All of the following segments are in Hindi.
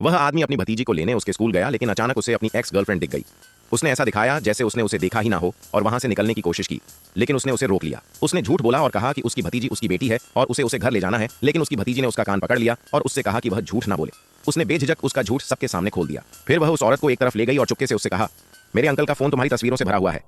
वह आदमी अपनी भतीजी को लेने उसके स्कूल गया, लेकिन अचानक उसे अपनी एक्स गर्लफ्रेंड दिख गई। उसने ऐसा दिखाया जैसे उसने उसे देखा ही ना हो और वहां से निकलने की कोशिश की, लेकिन उसने उसे रोक लिया। उसने झूठ बोला और कहा कि उसकी भतीजी उसकी बेटी है और उसे घर ले जाना है, लेकिन उसकी भतीजी ने उसका कान पकड़ लिया और उससे कहा कि वह झूठ ना बोले। उसने बेझिझक उसका झूठ सबके सामने खोल दिया। फिर वह उस औरत को एक तरफ ले गई और चुपके से उससे कहा, मेरे अंकल का फोन तुम्हारी तस्वीरों से भरा हुआ है।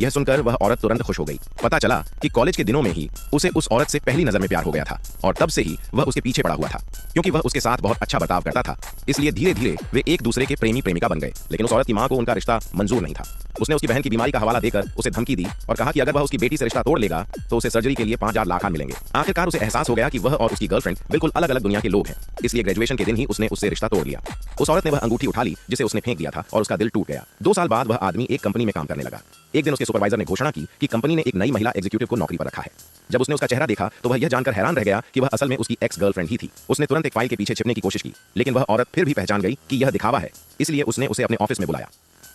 यह सुनकर वह औरत तुरंत खुश हो गई। पता चला कि कॉलेज के दिनों में ही उसे उस औरत से पहली नजर में प्यार हो गया था और तब से ही वह उसके पीछे पड़ा हुआ था, क्योंकि वह उसके साथ बहुत अच्छा बर्ताव करता था। इसलिए धीरे धीरे वे एक दूसरे के प्रेमी प्रेमिका बन गए। लेकिन उस औरत की मां को उनका रिश्ता मंजूर नहीं था। उसने उसकी बहन की बीमारी का हवाला देकर उसे धमकी दी और कहा कि अगर वह उसकी बेटी से रिश्ता तोड़ लेगा तो उसे सर्जरी के लिए 5,000 लाख मिलेंगे। आखिरकार उसे एहसास हो गया कि वह और उसकी गर्लफ्रेंड बिल्कुल अलग अलग दुनिया के लोग हैं। इसलिए ग्रेजुएशन के दिन ही उसने उससे रिश्ता तोड़ लिया। उस औरत ने वह अंगूठी उठा ली जिसे उसने फेंक दिया था और उसका दिल टूट गया। 2 साल बाद वह आदमी एक कंपनी में काम करने लगा। एक दिन उसके सुपरवाइजर ने घोषणा की कि कंपनी ने एक नई महिला एग्जीक्यूटिव को नौकरी पर रखा है। जब उसने उसका चेहरा देखा तो वह यह जानकर हैरान रह गया कि वह असल में उसकी एक्स गर्लफ्रेंड ही थी। उसने तुरंत एक फाइल के पीछे छिपने की कोशिश की, लेकिन वह औरत फिर भी पहचान गई कि यह दिखावा है। इसलिए उसने उसे अपने ऑफिस में बुलाया।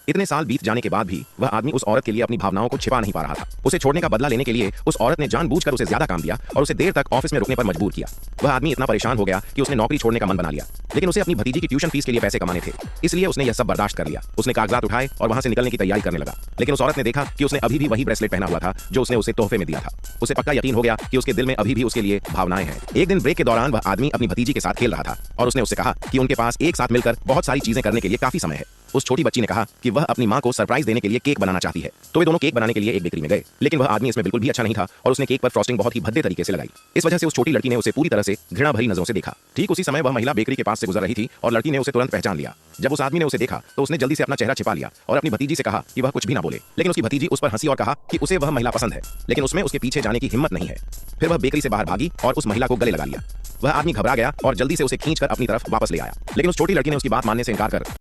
इतने साल बीत जाने के बाद भी वह आदमी उस औरत के लिए अपनी भावनाओं को छिपा नहीं पा रहा था। उसे छोड़ने का बदला लेने के लिए उस औरत ने जानबूझकर उसे ज्यादा काम दिया और उसे देर तक ऑफिस में रुकने पर मजबूर किया। वह आदमी इतना परेशान हो गया कि उसने नौकरी छोड़ने का मन बना लिया, लेकिन उसे अपनी भतीजी की ट्यूशन फीस के लिए पैसे कमाने थे। इसलिए उसने यह सब बर्दाश्त कर लिया। उसने कागजात उठाए और वहां से निकलने की तैयारी करने लगा, लेकिन उस औरत ने देखा कि उसने अभी भी वही ब्रेसलेट पहना हुआ था जो उसने उसे तोहफे में दिया था। उसे पक्का यकीन हो गया कि उसके दिल में अभी भी उसके लिए भावनाएं हैं। एक दिन ब्रेक के दौरान वह आदमी अपनी भतीजी के साथ खेल रहा था और उसने उससे कहा कि उनके पास एक साथ मिलकर बहुत सारी चीजें करने के लिए काफी समय है। उस छोटी बच्ची ने कहा कि वह अपनी मां को सरप्राइज देने के लिए केक बनाना चाहती है। तो वे दोनों केक बनाने के लिए एक बेकरी में गए, लेकिन वह आदमी इसमें बिल्कुल भी अच्छा नहीं था और उसने केक पर फ्रॉस्टिंग बहुत ही भद्दे तरीके से लगाई। इस वजह से उस छोटी लड़की ने उसे पूरी तरह से घृणा भरी नजरों से देखा। ठीक उसी समय वह महिला बेकरी के पास से गुजर रही थी और लड़की ने उसे तुरंत पहचान लिया। जब उस आदमी ने उसे देखा तो उसने जल्दी से अपना चेहरा छिपा लिया और अपनी भतीजी से कहा कि वह कुछ भी ना बोले, लेकिन उसकी भतीजी उस पर हंसी और कहा कि उसे वह महिला पसंद है, लेकिन उसमें उसके पीछे जाने की हिम्मत नहीं है। फिर वह बेकरी से बाहर भागी और उस महिला को गले लगा लिया। वह आदमी घबरा गया और जल्दी से उसे खींचकर अपनी तरफ वापस ले आया, लेकिन उस छोटी लड़की ने उसकी बात मानने से इनकार कर